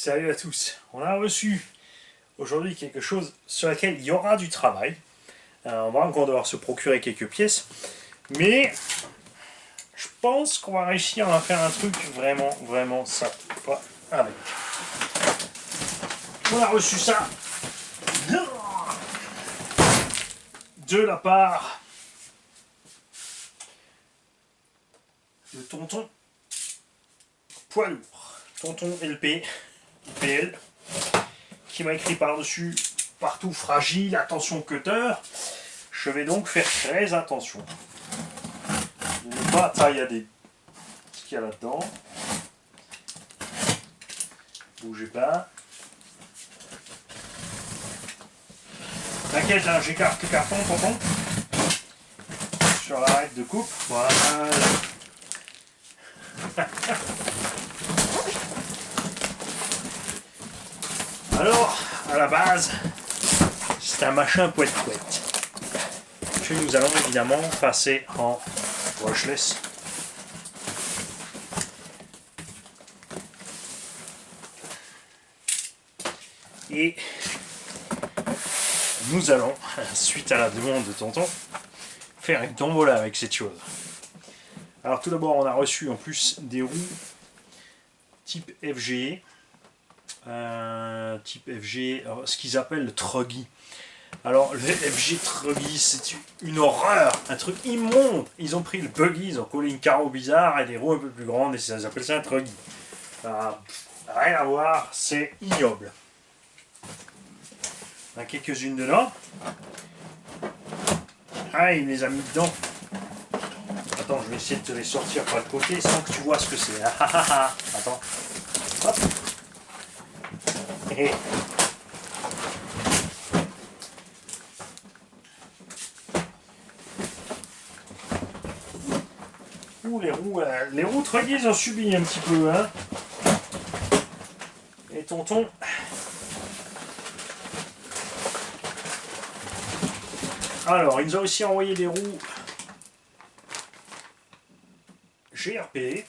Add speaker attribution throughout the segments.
Speaker 1: Salut à tous. On a reçu aujourd'hui quelque chose sur lequel il y aura du travail. On va encore devoir se procurer quelques pièces. Mais je pense qu'on va réussir à faire un truc vraiment sympa avec. On a reçu ça de la part de Tonton Poids Lourd. Tonton LP, IPL, qui m'a écrit par-dessus partout fragile, attention cutter. Je vais donc faire très attention. Ne pas tailler ce qu'il y a là-dedans. Bougez pas. T'inquiète, hein, j'écarte le carton, tonton. Sur l'arête de coupe. Voilà. Alors, à la base, c'est un machin poète-poète que nous allons évidemment passer en brushless. Et nous allons, suite à la demande de tonton, faire une tombola avec cette chose. Alors tout d'abord, on a reçu en plus des roues type FG. Type FG, ce qu'ils appellent le truggy. Alors le FG truggy, c'est une horreur, un truc immonde. Ils ont pris le buggy, ils ont collé une carreau bizarre et des roues un peu plus grandes et ils appellent ça un truggy. Rien à voir, c'est ignoble. Il y en a quelques-unes dedans. Ah, il me les a mis dedans. Attends, je vais essayer de te les sortir par le côté sans que tu vois ce que c'est. Attends. Hop. Et les roues truggy, ils ont subi un petit peu, hein. Et tonton. Alors, il nous a aussi envoyé des roues GRP,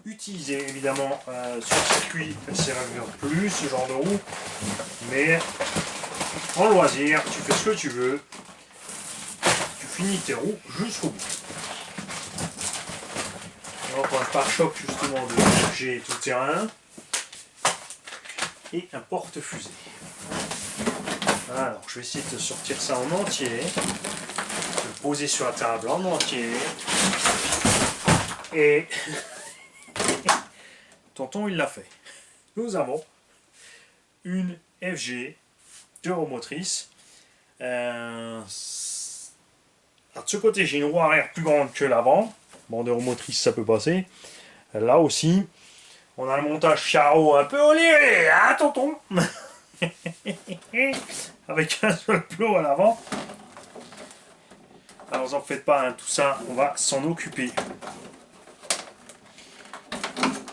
Speaker 1: utilisées évidemment sur circuit, elles ne serviront plus ce genre de roue, mais en loisir, tu fais ce que tu veux, tu finis tes roues jusqu'au bout. On va prendre un pare-choc justement de G tout terrain et un porte-fusée. Alors, je vais essayer de sortir ça en entier, de le poser sur la table en entier. Et tonton, il l'a fait. Nous avons une FG d'Euromotrice. Alors, de ce côté, j'ai une roue arrière plus grande que l'avant. Bon, d'Euromotrice, ça peut passer. Là aussi, on a un montage carreau un peu olé, hein, tonton. Avec un seul plot à l'avant. Alors, vous en faites pas, hein, tout ça, on va s'en occuper.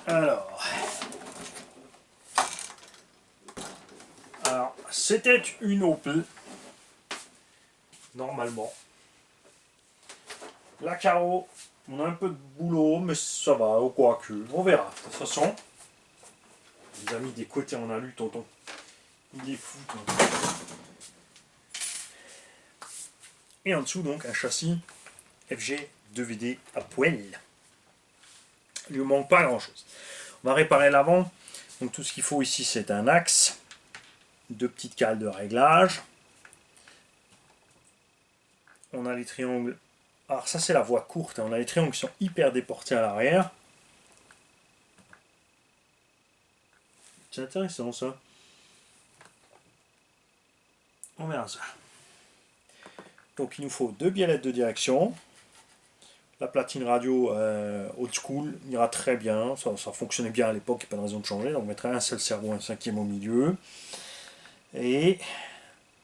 Speaker 1: Alors, c'était une Opel, normalement. La carreau, on a un peu de boulot, mais ça va, ou quoi que, on verra. De toute façon, les amis des côtés en alu, tonton. Il est fou, tonton. Et en dessous, donc, un châssis FG 2VD à poêle. Il ne lui manque pas grand chose. On va réparer l'avant. Donc tout ce qu'il faut ici, c'est un axe, deux petites cales de réglage. On a les triangles. Alors ça, c'est la voie courte. On a les triangles qui sont hyper déportés à l'arrière. C'est intéressant ça. On verra ça. Donc il nous faut deux biellettes de direction. La platine radio old school ira très bien, ça fonctionnait bien à l'époque, il n'y a pas de raison de changer, donc on mettrait un seul cerveau, un cinquième au milieu, et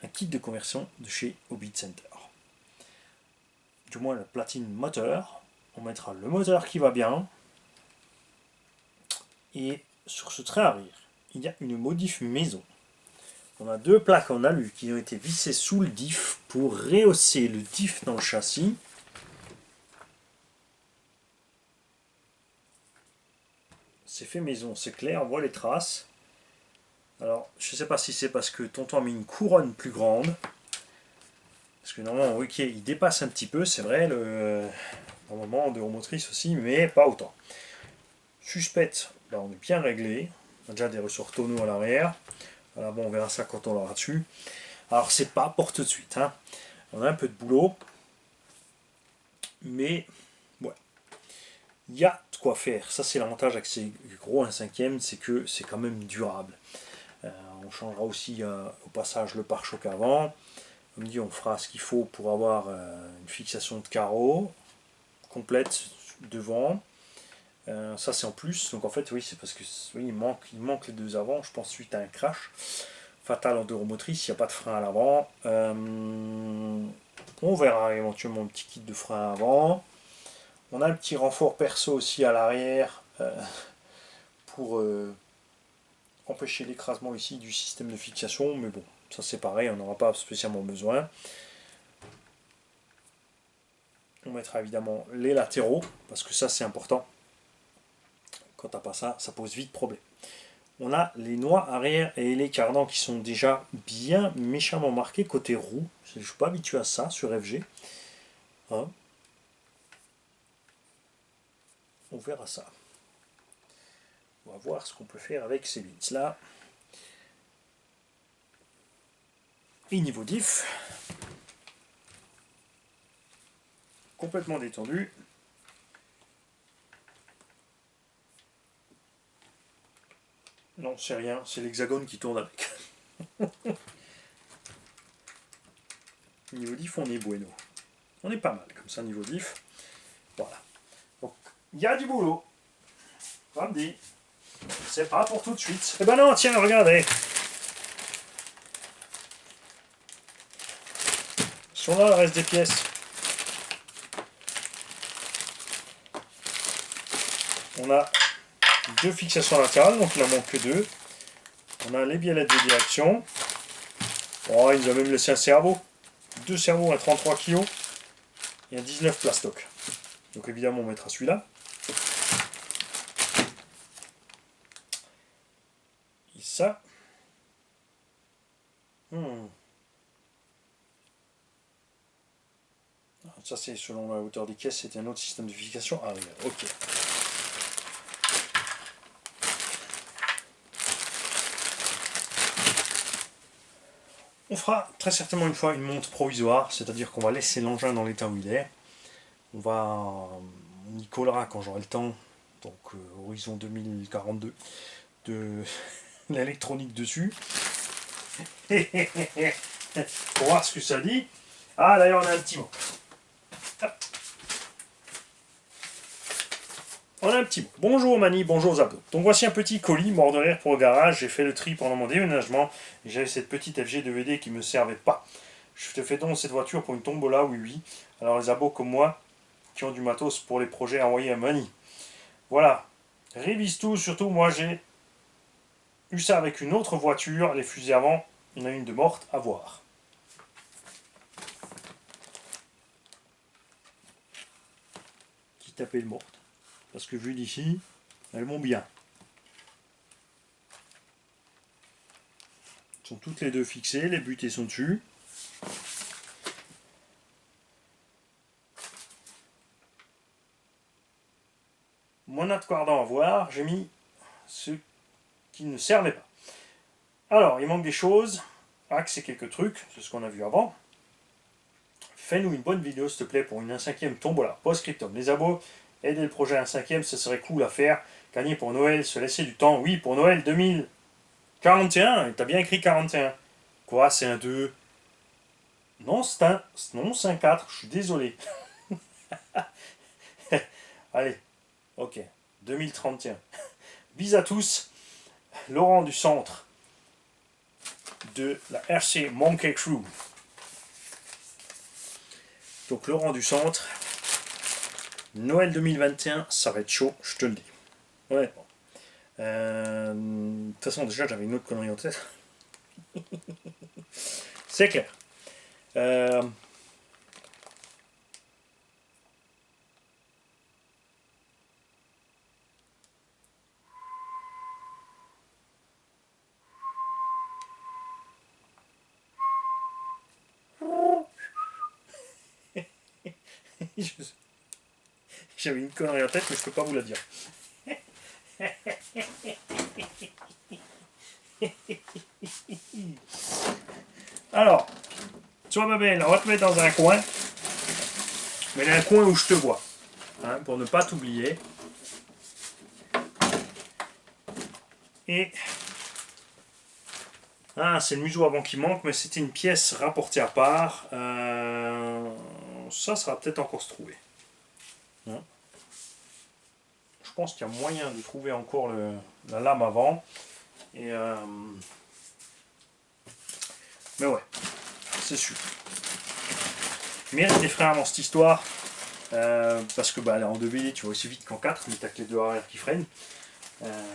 Speaker 1: un kit de conversion de chez Hobbit Center. Du moins la platine moteur, on mettra le moteur qui va bien, et sur ce train arrière, il y a une modif maison. On a deux plaques en alu qui ont été vissées sous le diff pour rehausser le diff dans le châssis. C'est fait maison, c'est clair, on voit les traces. Alors, je ne sais pas si c'est parce que tonton a mis une couronne plus grande. Parce que normalement, ok, il dépasse un petit peu, c'est vrai, normalement, de motrice aussi, mais pas autant. Suspecte, bah, on est bien réglé. On a déjà des ressorts tonneaux à l'arrière. Voilà, bon, on verra ça quand on l'aura dessus. Alors, c'est pas pour tout de suite. Hein. On a un peu de boulot. Mais, ouais. Il y a de quoi faire. Ça, c'est l'avantage avec ces gros 1/5, c'est que c'est quand même durable. On changera aussi au passage le pare-choc avant. Comme dit, on fera ce qu'il faut pour avoir une fixation de carreaux complète devant. Ça c'est en plus, donc en fait oui c'est parce que oui, il manque les deux avant, je pense suite à un crash fatal en euromotrice, il n'y a pas de frein à l'avant. On verra éventuellement un petit kit de frein avant. On a un petit renfort perso aussi à l'arrière pour empêcher l'écrasement ici du système de fixation, mais bon, ça c'est pareil, on n'aura pas spécialement besoin. On mettra évidemment les latéraux, parce que ça c'est important. Quand t'as pas ça, ça pose vite problème. On a les noix arrière et les cardans qui sont déjà bien méchamment marqués côté roue. Je ne suis pas habitué à ça sur FG. Hein, on verra ça. On va voir ce qu'on peut faire avec ces bits là. Et niveau diff, complètement détendu. Non, c'est rien, c'est l'hexagone qui tourne avec. Niveau diff, on est bueno. On est pas mal comme ça, niveau diff. Voilà. Donc, il y a du boulot. Ça me dit. C'est pas pour tout de suite. Eh ben non, tiens, regardez. Sont là le reste des pièces. On a deux fixations latérales, donc il en manque que deux. On a les biellettes de direction. Oh, il nous a même laissé un cerveau. Deux cerveaux à 33 kg et un 19 plastoc. Donc évidemment on mettra celui-là. Et ça. Ça c'est selon la hauteur des caisses, c'est un autre système de fixation. Ah oui, ok. On fera très certainement une fois une monte provisoire, c'est-à-dire qu'on va laisser l'engin dans l'état où il est. On y collera quand j'aurai le temps, donc horizon 2042, de l'électronique dessus. Pour voir ce que ça dit. Ah d'ailleurs on a un petit mot. On a un petit mot. Bonjour Mani, bonjour Zabo. Donc voici un petit colis mort de rire pour le garage. J'ai fait le tri pendant mon déménagement et j'avais cette petite FG DVD qui me servait pas. Je te fais donc cette voiture pour une tombola, oui oui. Alors les abos comme moi qui ont du matos pour les projets envoyés à Mani. Voilà. Révise tout, surtout moi j'ai eu ça avec une autre voiture, les fusées avant, il y en a une de morte à voir. Qui tapait le morte. Parce que vu d'ici, elles vont bien. Elles sont toutes les deux fixées, les butées sont dessus. Mon autre cordon à voir, j'ai mis ce qui ne servait pas. Alors, il manque des choses. Axe et quelques trucs, c'est ce qu'on a vu avant. Fais-nous une bonne vidéo, s'il te plaît, pour une 1/5 tombola. Post-scriptum. Les abos, aider le projet 1/5, ce serait cool à faire. Gagner pour Noël, se laisser du temps. Oui, pour Noël 2041. T'as bien écrit 41. Quoi, c'est un 2? Non, c'est un 4. Je suis désolé. Allez, ok. 2031. Bis à tous. Laurent du centre de la RC Monkey Crew. Donc Laurent du centre, Noël 2021, ça va être chaud, je te le dis. Honnêtement. De toute façon, déjà, j'avais une autre connerie en tête. C'est clair. J'avais une connerie en tête, mais je peux pas vous la dire. Alors, toi ma belle, on va te mettre dans un coin. Mais il y a un coin où je te vois. Hein, pour ne pas t'oublier. Et... Ah, c'est le museau avant qui manque, mais c'était une pièce rapportée à part. Ça va peut-être encore se trouver. Hein, je pense qu'il y a moyen de trouver encore la lame avant. Et mais ouais, c'est sûr. Mais il des freins avant cette histoire. Parce que bah, là, en 2 tu vas aussi vite qu'en 4, mais t'as que les deux arrière qui freinent.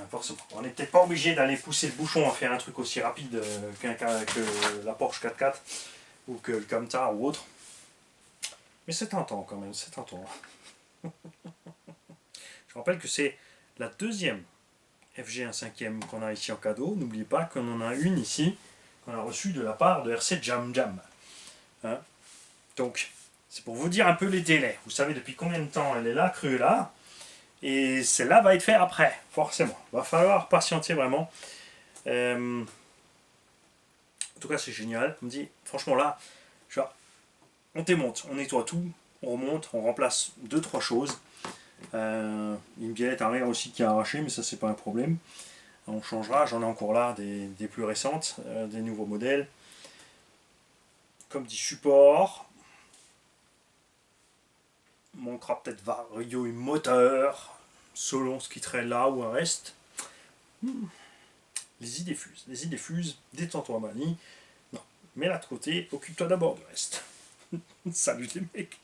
Speaker 1: Forcément. On n'est peut-être pas obligé d'aller pousser le bouchon à faire un truc aussi rapide que la Porsche 4x4 ou que le Camtar ou autre. Mais c'est tentant quand même, c'est tentant. Je rappelle que c'est la deuxième FG1 5e qu'on a ici en cadeau. N'oubliez pas qu'on en a une ici, qu'on a reçue de la part de RC Jam Jam. Hein, donc, c'est pour vous dire un peu les délais. Vous savez depuis combien de temps elle est là, crue là. Et celle-là va être faite après, forcément. Va falloir patienter vraiment. En tout cas, c'est génial. On me dit, franchement là, on démonte, on nettoie tout, on remonte, on remplace 2-3 choses. Une biellette arrière aussi qui a arraché, mais ça c'est pas un problème. On changera, j'en ai encore là des plus récentes, des nouveaux modèles. Comme dit support. On montrera peut-être vario et moteur, selon ce qui traîne là ou un reste. Les idées fusent, détends-toi Mani. Non, mets-la de côté, occupe-toi d'abord du reste. Salut les mecs.